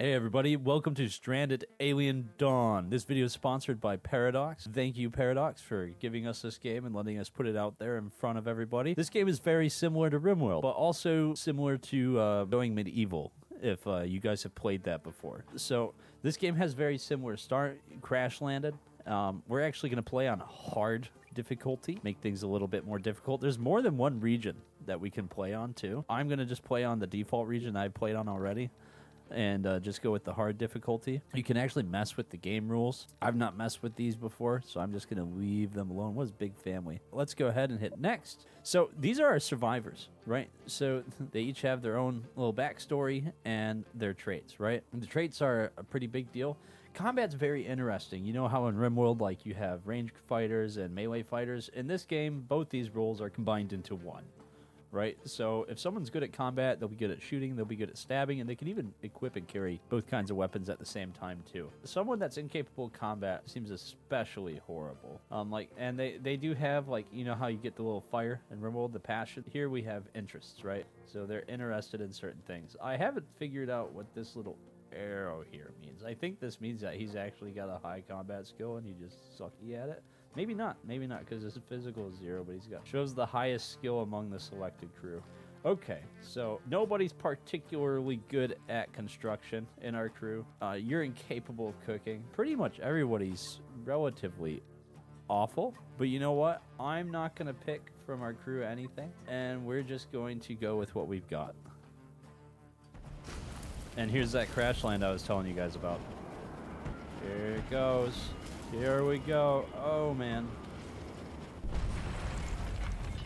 Hey everybody, welcome to Stranded Alien Dawn. This video is sponsored by Paradox. Thank you, Paradox, for giving us this game and letting us put it out there in front of everybody. This game is very similar to Rimworld, but also similar to Going Medieval, if you guys have played that before. So this game has very similar start, crash landed. We're actually going to play on hard difficulty, make things a little bit more difficult. There's more than one region that we can play on too. I'm going to just play on the default region I've played on already, and just go with the hard difficulty. You can actually mess with the game rules. I've not messed with these before, so I'm just going to leave them alone. What is big family? Let's go ahead and hit next. So these are our survivors, right? So they each have their own little backstory and their traits, right? And the traits are a pretty big deal. Combat's very interesting. You know how in Rimworld, like, you have ranged fighters and melee fighters? In this game, both these roles are combined into one. Right? So if someone's good at combat, they'll be good at shooting, they'll be good at stabbing, and they can even equip and carry both kinds of weapons at the same time too. Someone that's incapable of combat seems especially horrible. And they do have, like, you know how you get the little fire and Rimworld, the passion? Here we have interests, right? So they're interested in certain things. I haven't figured out what this little arrow here means. I think this means that he's actually got a high combat skill and he just sucky at it. Maybe not, because his physical is 0, but he's got shows the highest skill among the selected crew. Okay, so nobody's particularly good at construction in our crew. You're incapable of cooking. Pretty much everybody's relatively awful, but you know what? I'm not going to pick from our crew anything, and we're just going to go with what we've got. And here's that crash land I was telling you guys about. Here it goes. Here we go. Oh, man.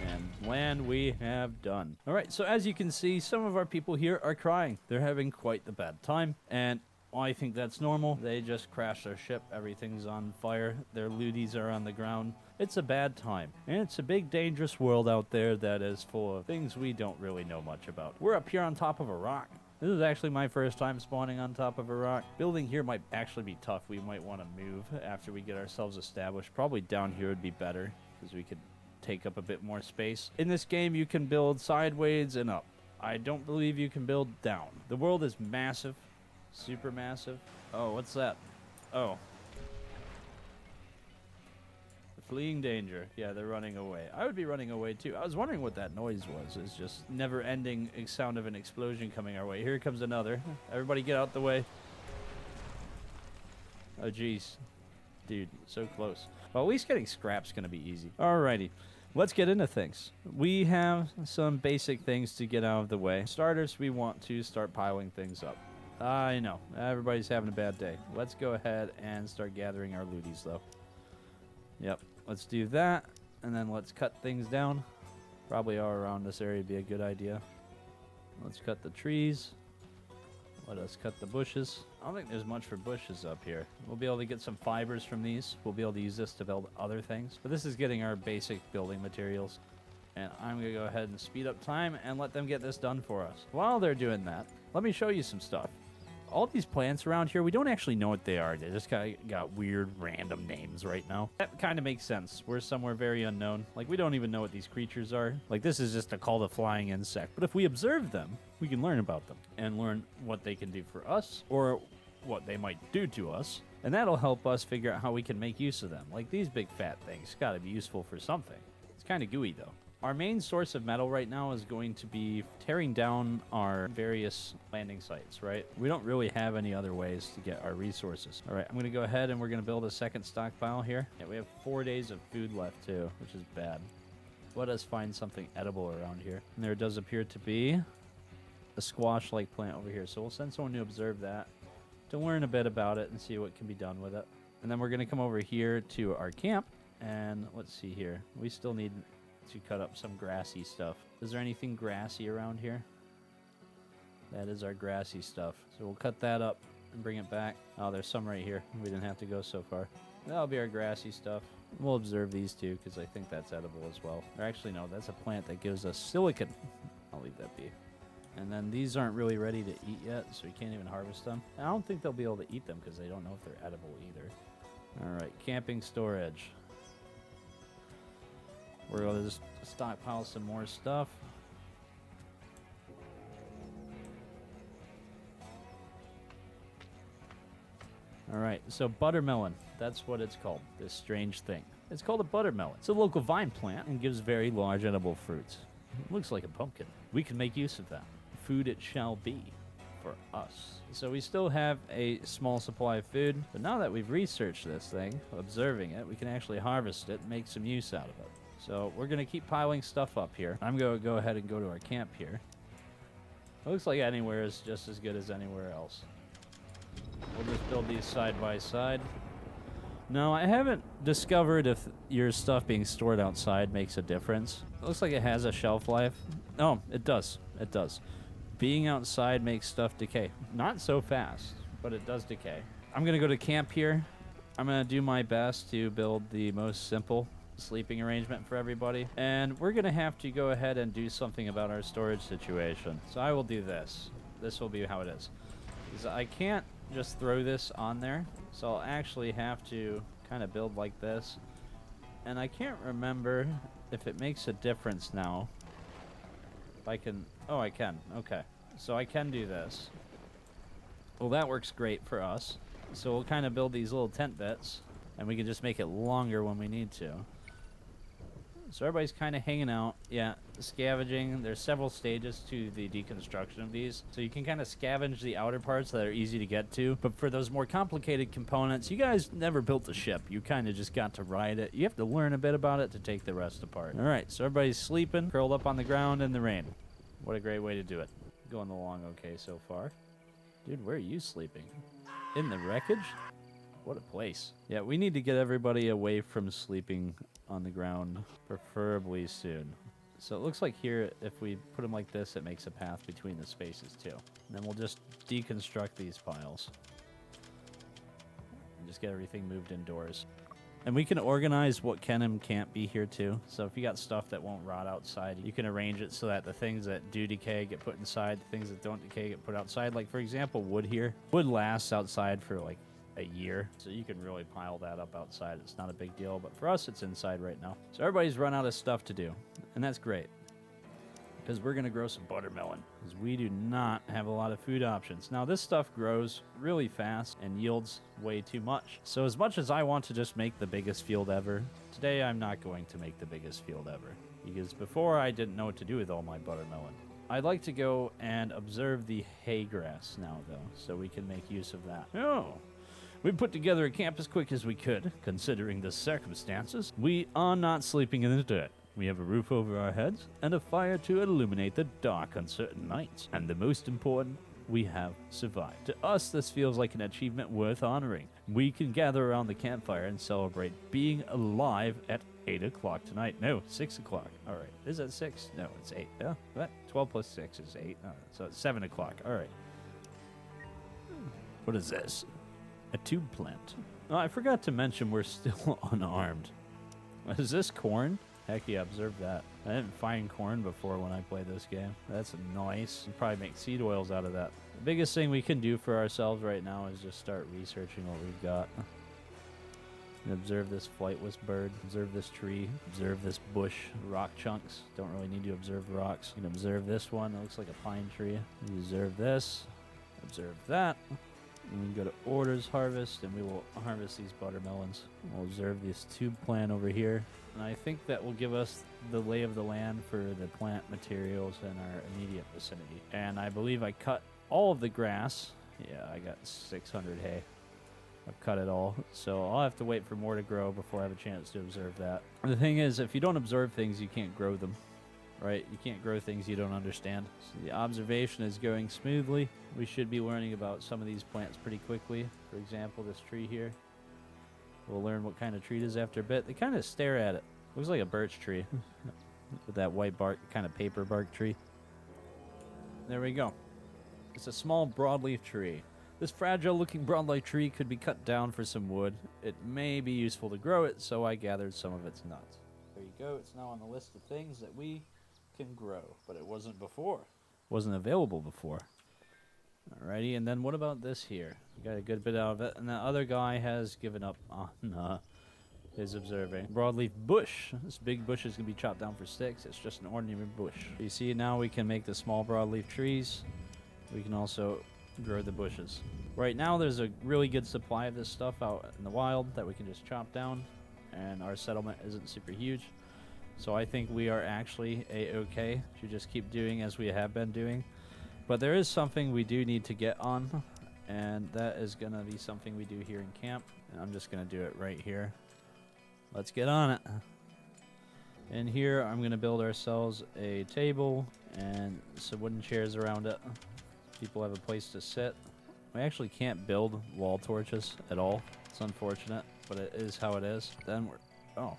And land we have done. All right, so as you can see, some of our people here are crying. They're having quite the bad time, and I think that's normal. They just crashed their ship. Everything's on fire. Their looties are on the ground. It's a bad time, and it's a big, dangerous world out there that is full of things we don't really know much about. We're up here on top of a rock. This is actually my first time spawning on top of a rock. Building here might actually be tough. We might want to move after we get ourselves established. Probably down here would be better, because we could take up a bit more space. In this game, you can build sideways and up. I don't believe you can build down. The world is massive. Super massive. Oh, what's that? Oh. Fleeing danger. Yeah, they're running away. I would be running away too. I was wondering what that noise was. It's just never-ending sound of an explosion coming our way. Here comes another. Everybody get out the way. Oh, jeez. Dude, so close. Well, at least getting scrap's going to be easy. Alrighty. Let's get into things. We have some basic things to get out of the way. Starters, we want to start piling things up. I know. Everybody's having a bad day. Let's go ahead and start gathering our looties, though. Yep. Let's do that, and then let's cut things down. Probably all around this area would be a good idea. Let's cut the trees. Let us cut the bushes. I don't think there's much for bushes up here. We'll be able to get some fibers from these. We'll be able to use this to build other things. But this is getting our basic building materials. And I'm going to go ahead and speed up time and let them get this done for us. While they're doing that, let me show you some stuff. All these plants around here, we don't actually know what they are. They just got weird random names right now. That kind of makes sense. We're somewhere very unknown. Like, we don't even know what these creatures are. Like, this is just a called a flying insect. But if we observe them, we can learn about them and learn what they can do for us or what they might do to us. And that'll help us figure out how we can make use of them. Like, these big fat things got to be useful for something. It's kind of gooey, though. Our main source of metal right now is going to be tearing down our various landing sites, right? We don't really have any other ways to get our resources. All right, I'm going to go ahead and we're going to build a second stockpile here. Yeah, we have 4 days of food left too, which is bad. Let us find something edible around here. And there does appear to be a squash-like plant over here. So we'll send someone to observe that, to learn a bit about it and see what can be done with it. And then we're going to come over here to our camp. And let's see here. We still need to cut up some grassy stuff. Is there anything grassy around here? That is our grassy stuff. So we'll cut that up and bring it back. Oh, there's some right here. We didn't have to go so far. That'll be our grassy stuff. We'll observe these two because I think that's edible as well. Or actually, no, that's a plant that gives us silicon. I'll leave that be. And then these aren't really ready to eat yet, so we can't even harvest them. I don't think they'll be able to eat them because they don't know if they're edible either. All right, camping storage. We're going to just stockpile some more stuff. All right, so buttermelon. That's what it's called, this strange thing. It's called a buttermelon. It's a local vine plant and gives very large edible fruits. It looks like a pumpkin. We can make use of that. Food it shall be for us. So we still have a small supply of food, but now that we've researched this thing, observing it, we can actually harvest it and make some use out of it. So we're going to keep piling stuff up here. I'm going to go ahead and go to our camp here. It looks like anywhere is just as good as anywhere else. We'll just build these side by side. No, I haven't discovered if your stuff being stored outside makes a difference. It looks like it has a shelf life. Oh, it does. It does. Being outside makes stuff decay. Not so fast, but it does decay. I'm going to go to camp here. I'm going to do my best to build the most simple sleeping arrangement for everybody. And we're going to have to go ahead and do something about our storage situation. So I will do this. This will be how it is. I can't just throw this on there. So I'll actually have to kind of build like this. And I can't remember if it makes a difference now. If I can... Oh, I can. Okay. So I can do this. Well, that works great for us. So we'll kind of build these little tent bits. And we can just make it longer when we need to. So everybody's kind of hanging out. Yeah, scavenging. There's several stages to the deconstruction of these. So you can kind of scavenge the outer parts that are easy to get to. But for those more complicated components, you guys never built the ship. You kind of just got to ride it. You have to learn a bit about it to take the rest apart. All right, so everybody's sleeping, curled up on the ground in the rain. What a great way to do it. Going along okay so far. Dude, where are you sleeping? In the wreckage? What a place. Yeah, we need to get everybody away from sleeping on the ground, preferably soon. So it looks like here, if we put them like this, it makes a path between the spaces too. And then we'll just deconstruct these piles. And just get everything moved indoors. And we can organize what can and can't be here too. So if you got stuff that won't rot outside, you can arrange it so that the things that do decay get put inside, the things that don't decay get put outside. Like for example, wood here. Wood lasts outside for like a year, so you can really pile that up outside. It's not a big deal, but for us it's inside right now. So everybody's run out of stuff to do, and that's great because we're going to grow some buttermelon because we do not have a lot of food options. Now this stuff grows really fast and yields way too much. So as much as I want to just make the biggest field ever, today I'm not going to make the biggest field ever because before I didn't know what to do with all my buttermelon. I'd like to go and observe the hay grass now though, so we can make use of that. Oh. We put together a camp as quick as we could, considering the circumstances. We are not sleeping in the dirt. We have a roof over our heads and a fire to illuminate the dark on certain nights. And the most important, we have survived. To us, this feels like an achievement worth honoring. We can gather around the campfire and celebrate being alive at 8 o'clock tonight. No, 6 o'clock. All right. Is that 6? No, it's 8. Yeah. What? 12 plus 6 is 8. All right. So it's 7 o'clock. All right. What is this? A tube plant. Oh, I forgot to mention we're still unarmed. Is this corn? Heck yeah, observe that. I didn't find corn before when I played this game. That's nice. You probably make seed oils out of that. The biggest thing we can do for ourselves right now is just start researching what we've got. And observe this flightless bird. Observe this tree. Observe this bush. Rock chunks. Don't really need to observe rocks. You can observe this one. It looks like a pine tree. You observe this. Observe that. And we can go to orders harvest, and we will harvest these buttermelons. We'll observe this tube plant over here. And I think that will give us the lay of the land for the plant materials in our immediate vicinity. And I believe I cut all of the grass. Yeah, I got 600 hay. I've cut it all. So I'll have to wait for more to grow before I have a chance to observe that. The thing is, if you don't observe things, you can't grow them. Right? You can't grow things you don't understand. So the observation is going smoothly. We should be learning about some of these plants pretty quickly. For example, this tree here. We'll learn what kind of tree it is after a bit. They kind of stare at it. Looks like a birch tree. With that white bark, kind of paper bark tree. There we go. It's a small broadleaf tree. This fragile-looking broadleaf tree could be cut down for some wood. It may be useful to grow it, so I gathered some of its nuts. There you go. It's now on the list of things that we can grow, but it wasn't before. Wasn't available before. Alrighty, and then what about this here? We got a good bit out of it, and the other guy has given up on his observing. Broadleaf bush. This big bush is going to be chopped down for sticks. It's just an ordinary bush. You see, now we can make the small broadleaf trees. We can also grow the bushes. Right now, there's a really good supply of this stuff out in the wild that we can just chop down, and our settlement isn't super huge. So I think we are actually a-okay to just keep doing as we have been doing. But there is something we do need to get on, and that is going to be something we do here in camp. And I'm just going to do it right here. Let's get on it. In here, I'm going to build ourselves a table and some wooden chairs around it. People have a place to sit. We actually can't build wall torches at all. It's unfortunate, but it is how it is. Then we're... Oh.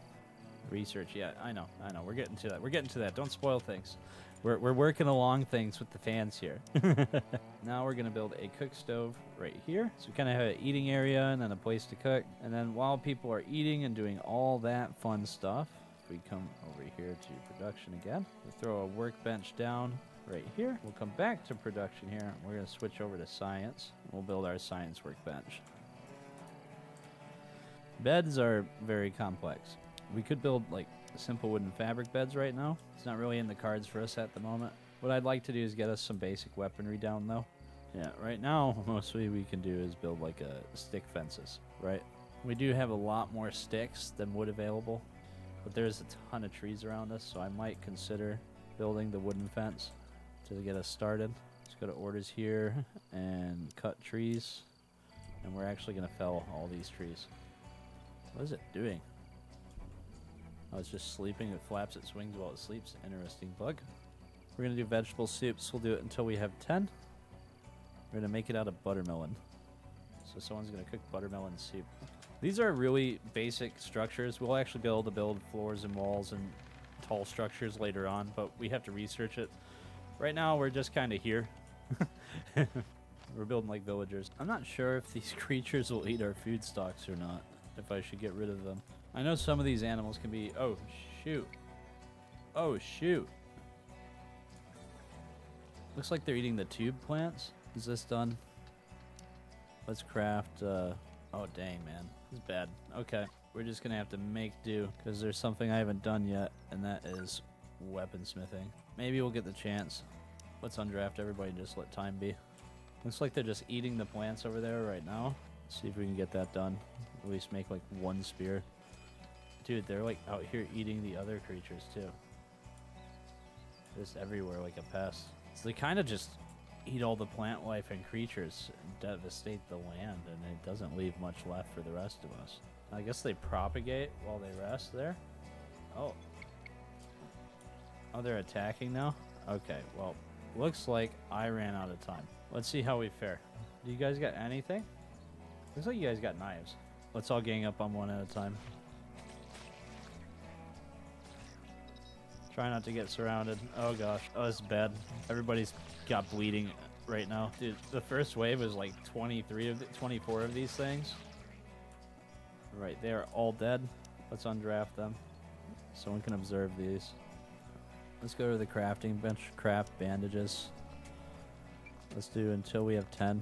Research, yeah, I know. We're getting to that. Don't spoil things. We're working along things with the fans here. Now we're going to build a cook stove right here. So we kind of have an eating area and then a place to cook. And then while people are eating and doing all that fun stuff, we come over here to production again. We throw a workbench down right here. We'll come back to production here. We're going to switch over to science. We'll build our science workbench. Beds are very complex. We could build like simple wooden fabric beds right now. It's not really in the cards for us at the moment. What I'd like to do is get us some basic weaponry down though. Yeah, right now mostly we can do is build like a stick fences, right? We do have a lot more sticks than wood available, but there's a ton of trees around us, so I might consider building the wooden fence to get us started. Let's go to orders here and cut trees, and we're actually going to fell all these trees. What is it doing? Oh, it's just sleeping. It flaps its wings while it sleeps. Interesting bug. We're going to do vegetable soups. We'll do it until we have 10. We're going to make it out of buttermelon. So someone's going to cook buttermelon soup. These are really basic structures. We'll actually be able to build floors and walls and tall structures later on, but we have to research it. Right now, we're just kind of here. We're building like villagers. I'm not sure if these creatures will eat our food stocks or not, if I should get rid of them. I know some of these animals can be... Oh, shoot. Oh, shoot. Looks like they're eating the tube plants. Is this done? Let's craft... Oh, dang, man. This is bad. Okay. We're just going to have to make do, because there's something I haven't done yet, and that is weaponsmithing. Maybe we'll get the chance. Let's undraft everybody and just let time be. Looks like they're just eating the plants over there right now. Let's see if we can get that done. At least make like one spear. Dude, they're like out here eating the other creatures too. Just everywhere like a pest. So they kind of just eat all the plant life and creatures and devastate the land, and it doesn't leave much left for the rest of us. I guess they propagate while they rest there. Oh. Oh, they're attacking now? Okay, well, looks like I ran out of time. Let's see how we fare. Do you guys got anything? Looks like you guys got knives. Let's all gang up on one at a time. Try not to get surrounded. Oh gosh. Oh, this is bad. Everybody's got bleeding right now. Dude, the first wave was like 24 of these things. Right, they are all dead. Let's undraft them. Someone can observe these. Let's go to the crafting bench. Craft bandages. Let's do until we have 10.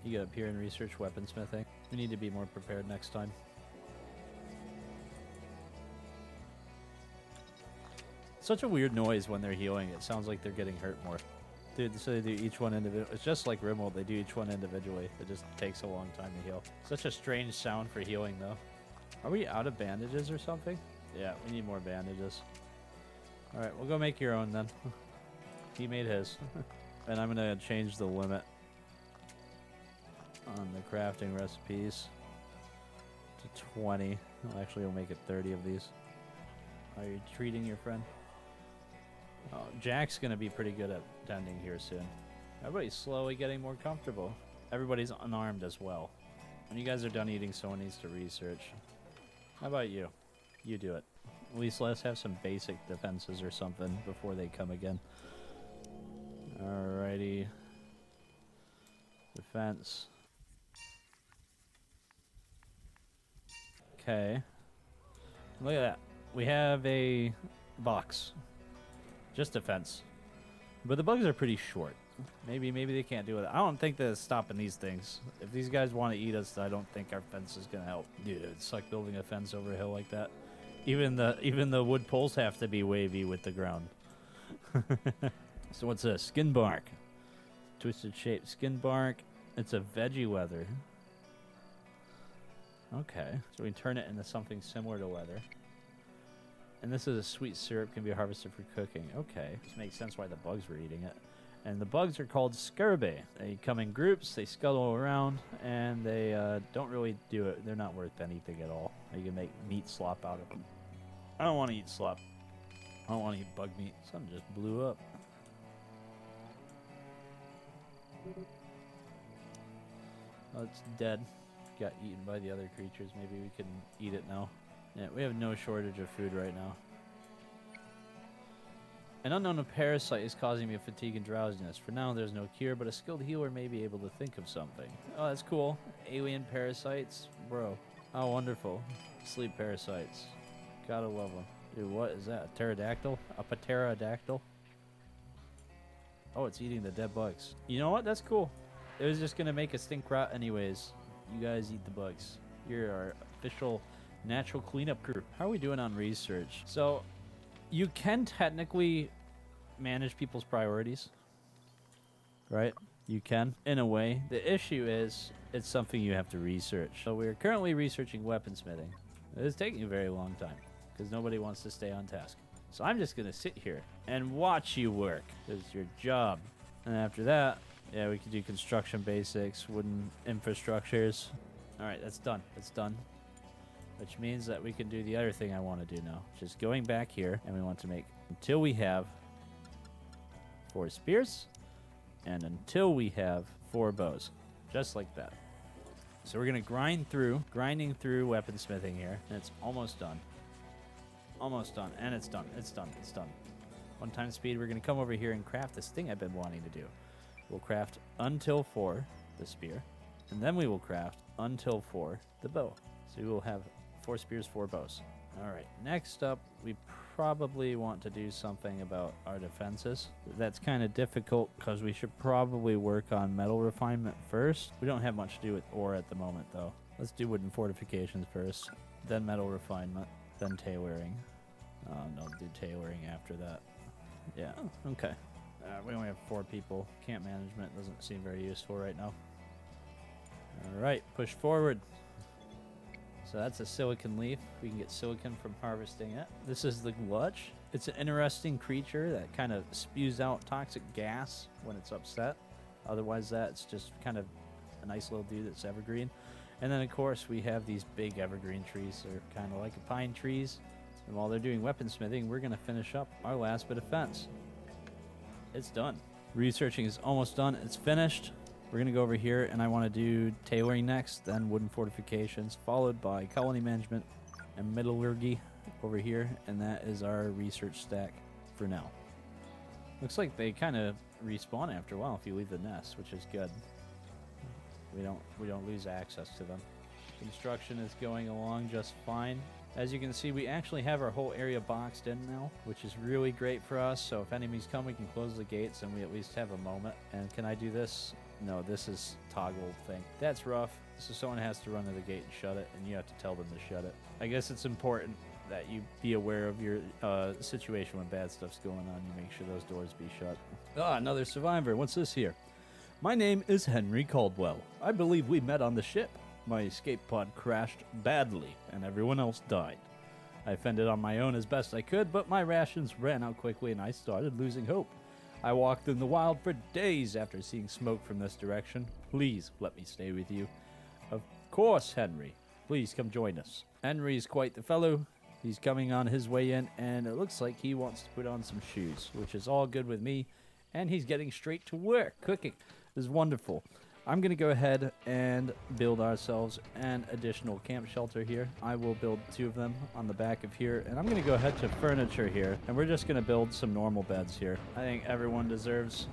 You get up here and research weaponsmithing. We need to be more prepared next time. Such a weird noise when they're healing. It sounds like they're getting hurt more. Dude, so they do each one individually. It's just like Rimworld. They do each one individually. It just takes a long time to heal. Such a strange sound for healing, though. Are we out of bandages or something? Yeah, we need more bandages. All right, we'll go make your own then. He made his. And I'm going to change the limit on the crafting recipes to 20. Well, actually, we'll make it 30 of these. How are you treating your friend? Oh, Jack's going to be pretty good at tending here soon. Everybody's slowly getting more comfortable. Everybody's unarmed as well. When you guys are done eating, someone needs to research. How about you? You do it. At least let's have some basic defenses or something before they come again. Alrighty. Defense. Okay. Look at that. We have a box. Just defense. But the bugs are pretty short. Maybe they can't do it. I don't think that it's stopping these things. If these guys want to eat us, I don't think our fence is going to help. Dude, it's like building a fence over a hill like that. Even the wood poles have to be wavy with the ground. So what's this? Skin bark. Twisted shape. Skin bark. It's a veggie leather. Okay. So we can turn it into something similar to leather. And this is a sweet syrup, can be harvested for cooking. Okay. This makes sense why the bugs were eating it. And the bugs are called scurvy. They come in groups, they scuttle around, and they don't really do it. They're not worth anything at all. You can make meat slop out of them. I don't want to eat slop. I don't want to eat bug meat. Something just blew up. Oh, it's dead. Got eaten by the other creatures. Maybe we can eat it now. Yeah, we have no shortage of food right now. An unknown parasite is causing me fatigue and drowsiness. For now, there's no cure, but a skilled healer may be able to think of something. Oh, that's cool. Alien parasites? Bro. Oh, wonderful. Sleep parasites. Gotta love them. Dude, what is that? A pterodactyl? A pterodactyl? Oh, it's eating the dead bugs. You know what? That's cool. It was just gonna make a stink rot anyways. You guys eat the bugs. You're our official natural cleanup crew. How are we doing on research? So, you can technically manage people's priorities, right? You can, in a way. The issue is, it's something you have to research. So we're currently researching weaponsmithing. It's taking a very long time, because nobody wants to stay on task. So I'm just gonna sit here and watch you work. It's your job. And after that, yeah, we can do construction basics, wooden infrastructures. All right, that's done. That's done. Which means that we can do the other thing I want to do now. Just going back here, and we want to make until we have 4 spears, and until we have 4 bows. Just like that. So we're going to grinding through weaponsmithing here, and it's almost done. Almost done, and it's done. It's done. It's done. 1 time speed, we're going to come over here and craft this thing I've been wanting to do. We'll craft until 4 the spear, and then we will craft until 4 the bow. So we will have 4 spears, 4 bows. All right, next up, we probably want to do something about our defenses. That's kind of difficult because we should probably work on metal refinement first. We don't have much to do with ore at the moment, though. Let's do wooden fortifications first, then metal refinement, then tailoring. No, do tailoring after that. Yeah, okay. We only have 4 people. Camp management doesn't seem very useful right now. All right, push forward. So that's a silicon leaf. We can get silicon from harvesting it. This is the glutch. It's an interesting creature that kind of spews out toxic gas when it's upset. Otherwise, that's just kind of a nice little dude that's evergreen. And then, of course, we have these big evergreen trees. They're kind of like pine trees. And while they're doing weaponsmithing, we're going to finish up our last bit of fence. It's done. Researching is almost done. It's finished. We're going to go over here, and I want to do tailoring next, then wooden fortifications, followed by colony management and metallurgy over here, and that is our research stack for now. Looks like they kind of respawn after a while if you leave the nest, which is good. We don't lose access to them. Construction is going along just fine. As you can see, we actually have our whole area boxed in now, which is really great for us. So if enemies come, we can close the gates and we at least have a moment. And can I do this? No, this is toggle thing. That's rough. So someone has to run to the gate and shut it, and you have to tell them to shut it. I guess it's important that you be aware of your situation when bad stuff's going on. You make sure those doors be shut. Ah, another survivor. What's this here? My name is Henry Caldwell. I believe we met on the ship. My escape pod crashed badly, and everyone else died. I fended on my own as best I could, but my rations ran out quickly, and I started losing hope. I walked in the wild for days after seeing smoke from this direction. Please let me stay with you. Of course, Henry. Please come join us. Henry's quite the fellow. He's coming on his way in, and it looks like he wants to put on some shoes, which is all good with me. And he's getting straight to work, cooking. This is wonderful. I'm going to go ahead and build ourselves an additional camp shelter here. I will build 2 of them on the back of here. And I'm going to go ahead to furniture here. And we're just going to build some normal beds here. I think everyone deserves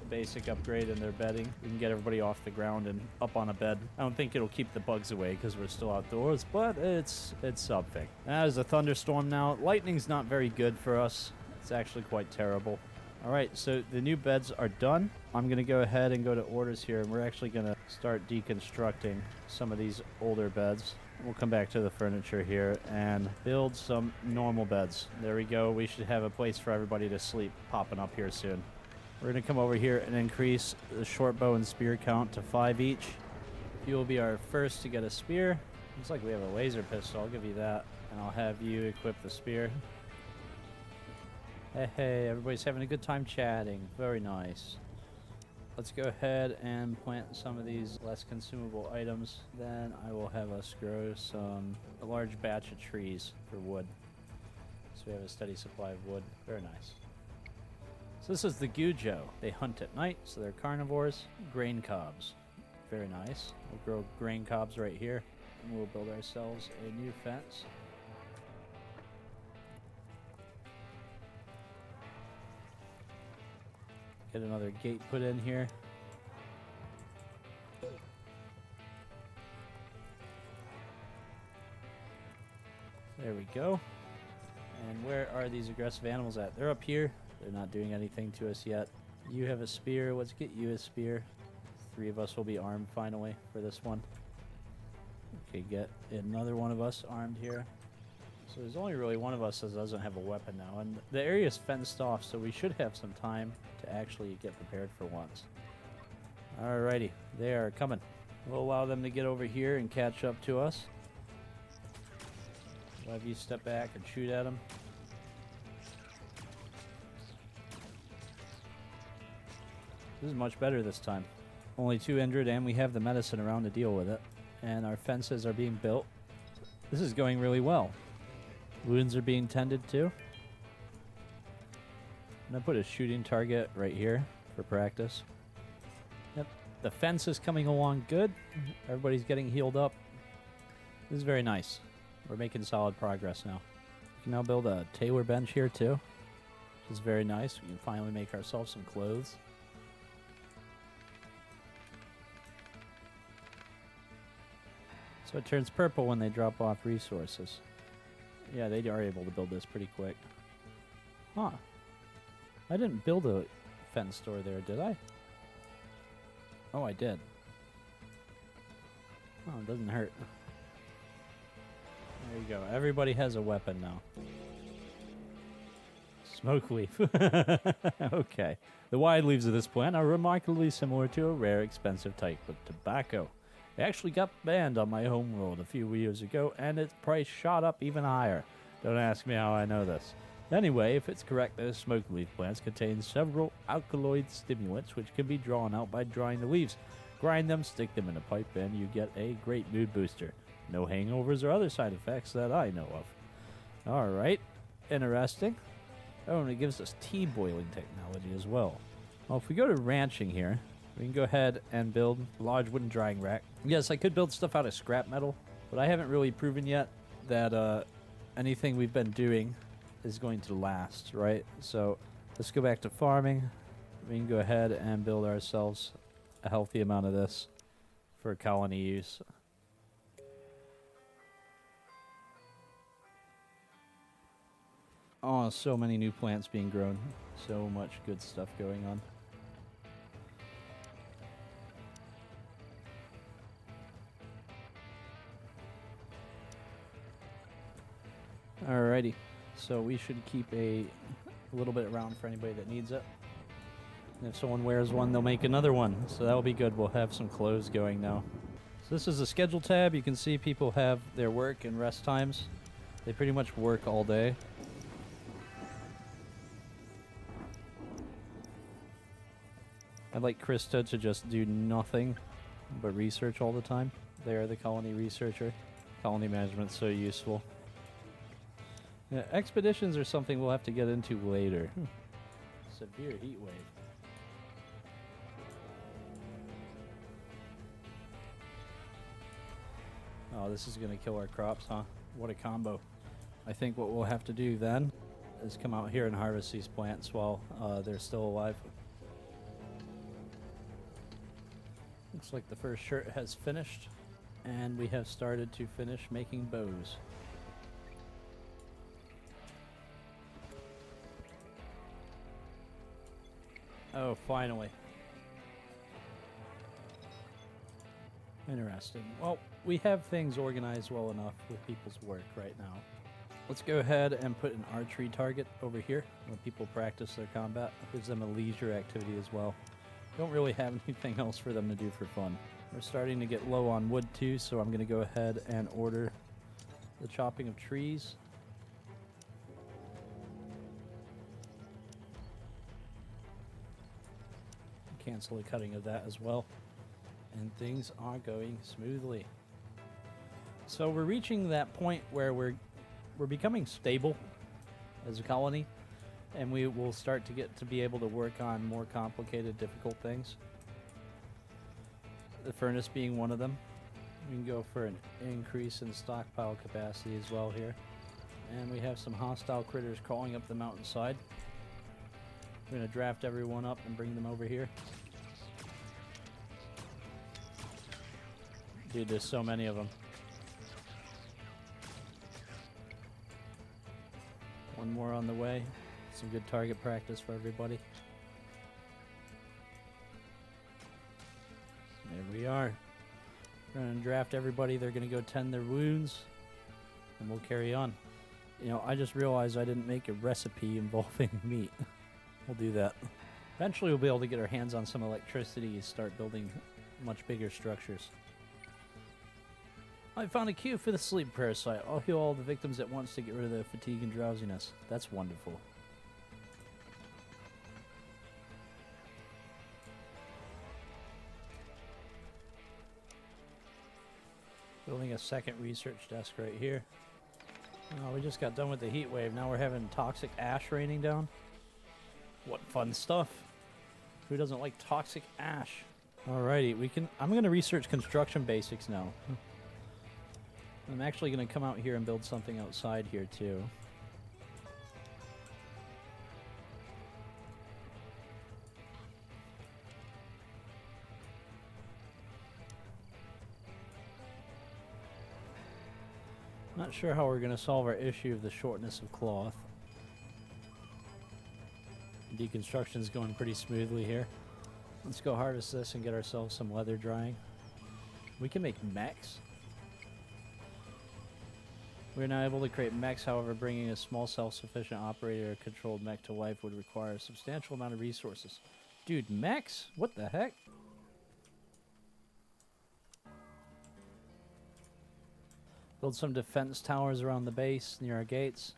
a basic upgrade in their bedding. We can get everybody off the ground and up on a bed. I don't think it'll keep the bugs away because we're still outdoors, but it's something. That is a thunderstorm now. Lightning's not very good for us. It's actually quite terrible. All right, so the new beds are done. I'm going to go ahead and go to orders here, and we're actually going to start deconstructing some of these older beds. We'll come back to the furniture here and build some normal beds. There we go. We should have a place for everybody to sleep popping up here soon. We're going to come over here and increase the short bow and spear count to 5 each. You will be our first to get a spear. Looks like we have a laser pistol. I'll give you that. And I'll have you equip the spear. Hey, everybody's having a good time chatting. Very nice. Let's go ahead and plant some of these less consumable items. Then I will have us grow a large batch of trees for wood. So we have a steady supply of wood. Very nice. So this is the Gujo. They hunt at night, so they're carnivores. Grain cobs. Very nice. We'll grow grain cobs right here. And we'll build ourselves a new fence. Get another gate put in here. There we go. And where are these aggressive animals at? They're up here. They're not doing anything to us yet. You have a spear. Let's get you a spear. 3 of us will be armed finally for this one. Okay, get another one of us armed here. So there's only really one of us that doesn't have a weapon now. And the area is fenced off, so we should have some time to actually get prepared for once. Alrighty, they are coming. We'll allow them to get over here and catch up to us. We'll have you step back and shoot at them. This is much better this time. Only 2 injured, and we have the medicine around to deal with it. And our fences are being built. This is going really well. Wounds are being tended to. I'm going to put a shooting target right here for practice. Yep. The fence is coming along good. Everybody's getting healed up. This is very nice. We're making solid progress now. We can now build a tailor bench here too, which is very nice. We can finally make ourselves some clothes. So it turns purple when they drop off resources. Yeah, they are able to build this pretty quick. Huh. I didn't build a fence store there, did I? Oh, I did. Oh, it doesn't hurt. There you go. Everybody has a weapon now. Smoke leaf. Okay. The wide leaves of this plant are remarkably similar to a rare, expensive type of tobacco. It actually got banned on my home world a few years ago, and its price shot up even higher. Don't ask me how I know this. Anyway, if it's correct that smoke leaf plants contain several alkaloid stimulants which can be drawn out by drying the leaves. Grind them, stick them in a pipe, and you get a great mood booster. No hangovers or other side effects that I know of. Alright, interesting. Oh, and it gives us tea boiling technology as well. Well, if we go to ranching here, we can go ahead and build a large wooden drying rack. Yes, I could build stuff out of scrap metal, but I haven't really proven yet that anything we've been doing is going to last, right? So let's go back to farming. We can go ahead and build ourselves a healthy amount of this for colony use. Oh, so many new plants being grown. So much good stuff going on. Alrighty, so we should keep a little bit around for anybody that needs it. And if someone wears one, they'll make another one. So that'll be good. We'll have some clothes going now. So this is a schedule tab. You can see people have their work and rest times. They pretty much work all day. I'd like Krista to just do nothing but research all the time. They are the colony researcher. Colony management's so useful. Yeah, expeditions are something we'll have to get into later. Severe heat wave. Oh, this is going to kill our crops, huh? What a combo. I think what we'll have to do then is come out here and harvest these plants while they're still alive. Looks like the first shirt has finished, and we have started to finish making bows. Oh, finally. Interesting. Well, we have things organized well enough with people's work right now. Let's go ahead and put an archery target over here when people practice their combat. It gives them a leisure activity as well. Don't really have anything else for them to do for fun. We're starting to get low on wood too, so I'm going to go ahead and order the chopping of trees. Cancel the cutting of that as well. And things are going smoothly. So we're reaching that point where we're becoming stable as a colony, and we will start to get to be able to work on more complicated, difficult things. The furnace being one of them. We can go for an increase in stockpile capacity as well here. And we have some hostile critters crawling up the mountainside. We're going to draft everyone up and bring them over here. Dude, there's so many of them. One more on the way. Some good target practice for everybody. There we are. We're going to draft everybody. They're going to go tend their wounds. And we'll carry on. You know, I just realized I didn't make a recipe involving meat. We'll do that. Eventually we'll be able to get our hands on some electricity and start building much bigger structures. I found a cure for the sleep parasite. I'll heal all the victims at once to get rid of their fatigue and drowsiness. That's wonderful. Building a second research desk right here. Oh, we just got done with the heat wave. Now we're having toxic ash raining down. What fun stuff. Who doesn't like toxic ash? Alrighty, I'm going to research construction basics now. I'm actually going to come out here and build something outside here too. Not sure how we're going to solve our issue of the shortness of cloth. Deconstruction is going pretty smoothly here. Let's go harvest this and get ourselves some leather drying. We can make mechs. We're now able to create mechs, however, bringing a small self-sufficient operator or controlled mech to life would require a substantial amount of resources. Dude, mechs? What the heck? Build some defense towers around the base near our gates.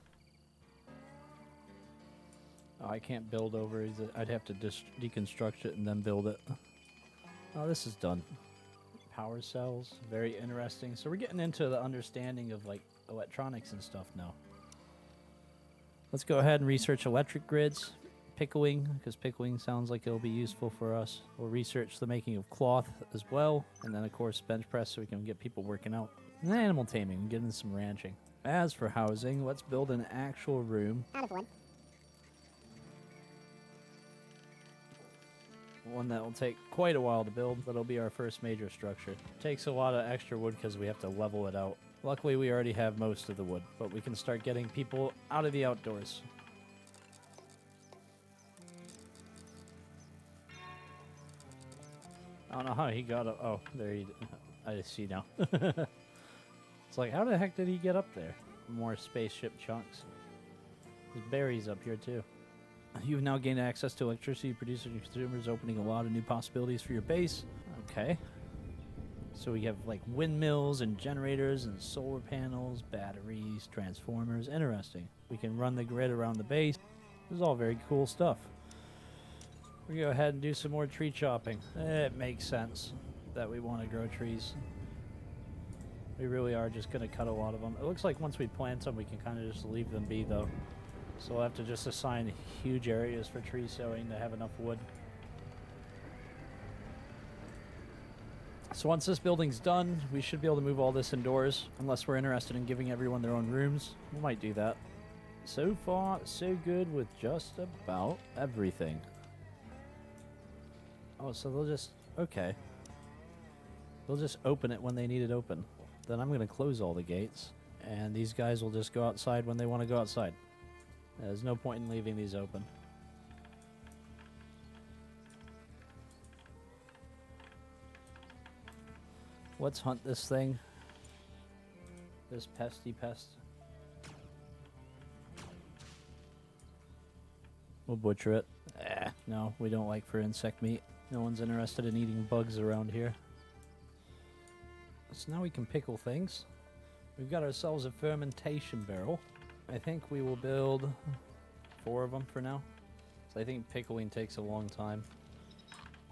Oh, I can't build over it. I'd have to deconstruct it and then build it. Oh, this is done. Power cells, very interesting. So we're getting into the understanding of like electronics and stuff now. Let's go ahead and research electric grids, pickling, because pickling sounds like it'll be useful for us. We'll research the making of cloth as well, and then of course bench press so we can get people working out. And animal taming, get into some ranching. As for housing, let's build an actual room. Out of wood. One that will take quite a while to build, but it'll be our first major structure. Takes a lot of extra wood because we have to level it out. Luckily, we already have most of the wood, but we can start getting people out of the outdoors. I don't know how he got up. Oh, there he... I see now. It's like, how the heck did he get up there? More spaceship chunks. There's berries up here, too. You've now gained access to electricity producers and consumers, opening a lot of new possibilities for your base. Okay. So we have like windmills and generators and solar panels, batteries, transformers. Interesting. We can run the grid around the base. This is all very cool stuff. We go ahead and do some more tree chopping. It makes sense that we want to grow trees. We really are just going to cut a lot of them. It looks like once we plant them, we can kind of just leave them be, though. So we'll have to just assign huge areas for tree sowing to have enough wood. So once this building's done, we should be able to move all this indoors, unless we're interested in giving everyone their own rooms. We might do that. So far, so good with just about everything. Oh, so they'll just... Okay. They'll just open it when they need it open. Then I'm going to close all the gates, and these guys will just go outside when they want to go outside. There's no point in leaving these open. Let's hunt this thing. This pesty pest. We'll butcher it. No, we don't like for insect meat. No one's interested in eating bugs around here. So now we can pickle things. We've got ourselves a fermentation barrel. I think we will build 4 of them for now. So I think pickling takes a long time.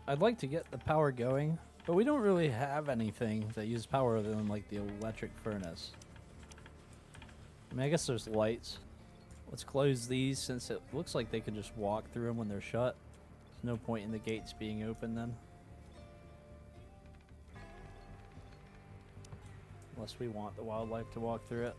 I'd like to get the power going, but we don't really have anything that uses power other than like the electric furnace. I mean, I guess there's lights. Let's close these since it looks like they can just walk through them when they're shut. There's no point in the gates being open then. Unless we want the wildlife to walk through it.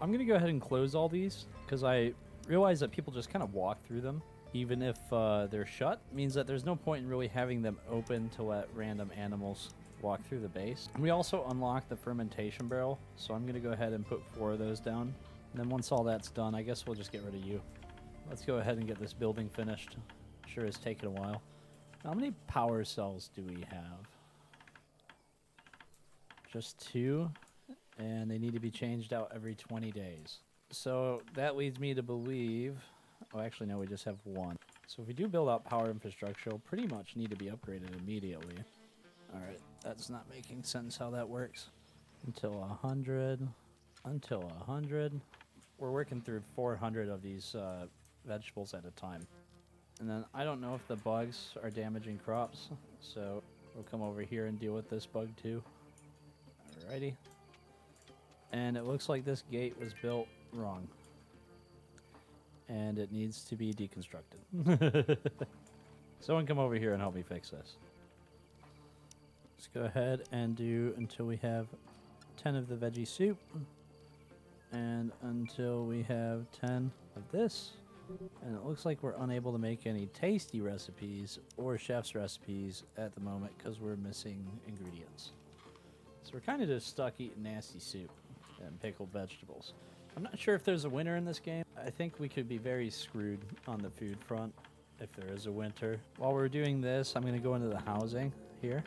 I'm going to go ahead and close all these because I realize that people just kind of walk through them. Even if they're shut, means that there's no point in really having them open to let random animals walk through the base. We also unlocked the fermentation barrel, so I'm going to go ahead and put 4 of those down. And then once all that's done, I guess we'll just get rid of you. Let's go ahead and get this building finished. Sure has taken a while. How many power cells do we have? Just 2, and they need to be changed out every 20 days. So that leads me to believe... Oh, actually, no, we just have 1. So if we do build out power infrastructure, it'll pretty much need to be upgraded immediately. Alright, that's not making sense how that works. Until 100. Until 100. We're working through 400 of these vegetables at a time. And then I don't know if the bugs are damaging crops, so we'll come over here and deal with this bug too. Alrighty. And it looks like this gate was built wrong. And it needs to be deconstructed. Someone come over here and help me fix this. Let's go ahead and do until we have 10 of the veggie soup. And until we have 10 of this. And it looks like we're unable to make any tasty recipes or chef's recipes at the moment because we're missing ingredients. So we're kind of just stuck eating nasty soup and pickled vegetables. I'm not sure if there's a winner in this game. I think we could be very screwed on the food front if there is a winter. While we're doing this, I'm going to go into the housing here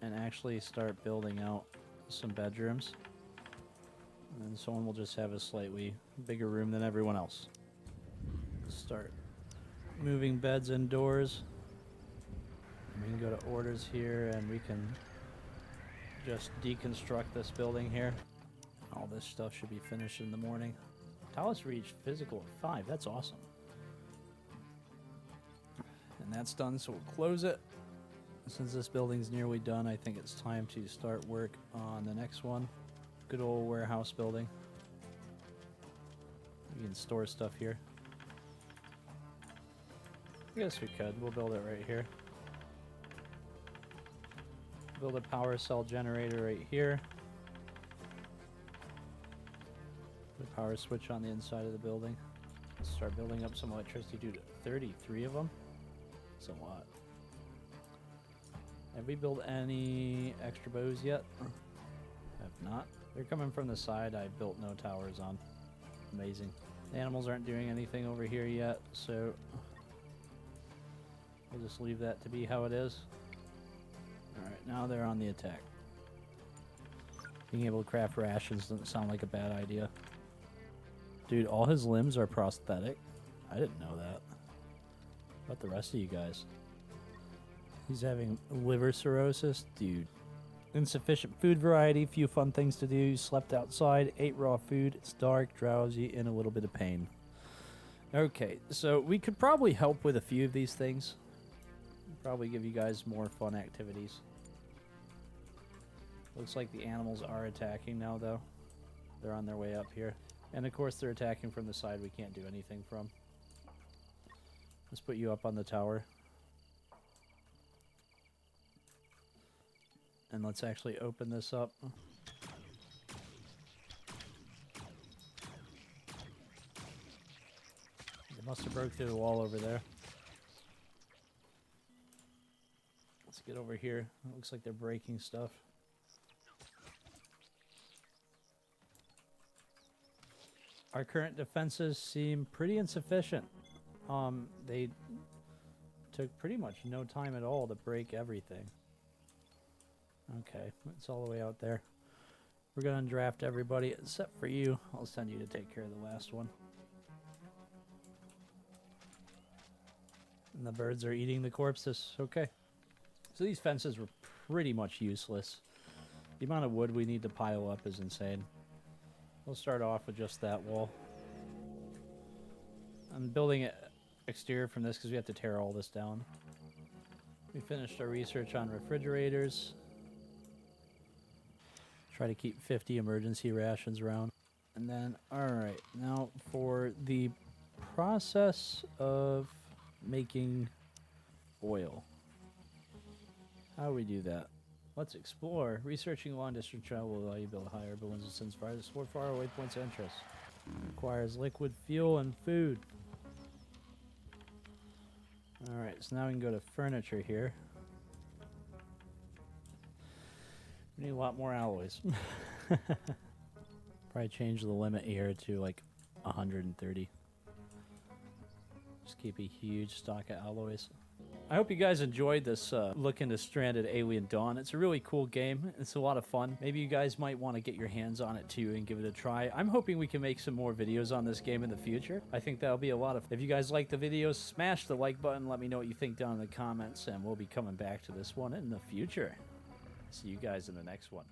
and actually start building out some bedrooms. And then someone will just have a slightly bigger room than everyone else. Start moving beds indoors. And we can go to orders here and we can just deconstruct this building here. All this stuff should be finished in the morning. Talos reached physical at 5. That's awesome. And that's done, so we'll close it. Since this building's nearly done, I think it's time to start work on the next one. Good old warehouse building. We can store stuff here. I guess we could. We'll build it right here. Build a power cell generator right here. Put a power switch on the inside of the building. Let's start building up some electricity. Dude, 33 of them? That's a lot. Have we built any extra bows yet? Have not. They're coming from the side I built no towers on. Amazing. The animals aren't doing anything over here yet, so we'll just leave that to be how it is. Alright, now they're on the attack. Being able to craft rations doesn't sound like a bad idea. Dude, all his limbs are prosthetic. I didn't know that. What about the rest of you guys? He's having liver cirrhosis? Dude. Insufficient food variety, few fun things to do, slept outside, ate raw food, it's dark, drowsy, and a little bit of pain. Okay, so we could probably help with a few of these things. Probably give you guys more fun activities. Looks like the animals are attacking now, though. They're on their way up here. And of course they're attacking from the side we can't do anything from. Let's put you up on the tower. And let's actually open this up. They must have broke through the wall over there. Let's get over here. It looks like they're breaking stuff. Our current defenses seem pretty insufficient. They took pretty much no time at all to break everything. Okay, it's all the way out there. We're going to draft everybody except for you. I'll send you to take care of the last one. And the birds are eating the corpses. Okay. So these fences were pretty much useless. The amount of wood we need to pile up is insane. We'll start off with just that wall. I'm building it exterior from this because we have to tear all this down. We finished our research on refrigerators. Try to keep 50 emergency rations around. And then, alright, now for the process of making oil. How do we do that? Let's explore. Researching long distance travel will allow you to build higher buildings and sends fire to explore far away points of interest. Requires liquid fuel and food. Alright, so now we can go to furniture here. We need a lot more alloys. Probably change the limit here to like 130. Just keep a huge stock of alloys. I hope you guys enjoyed this look into Stranded Alien Dawn. It's a really cool game. It's a lot of fun. Maybe you guys might want to get your hands on it too and give it a try. I'm hoping we can make some more videos on this game in the future. I think that'll be a lot of fun. If you guys like the videos, smash the like button. Let me know what you think down in the comments, and we'll be coming back to this one in the future. See you guys in the next one.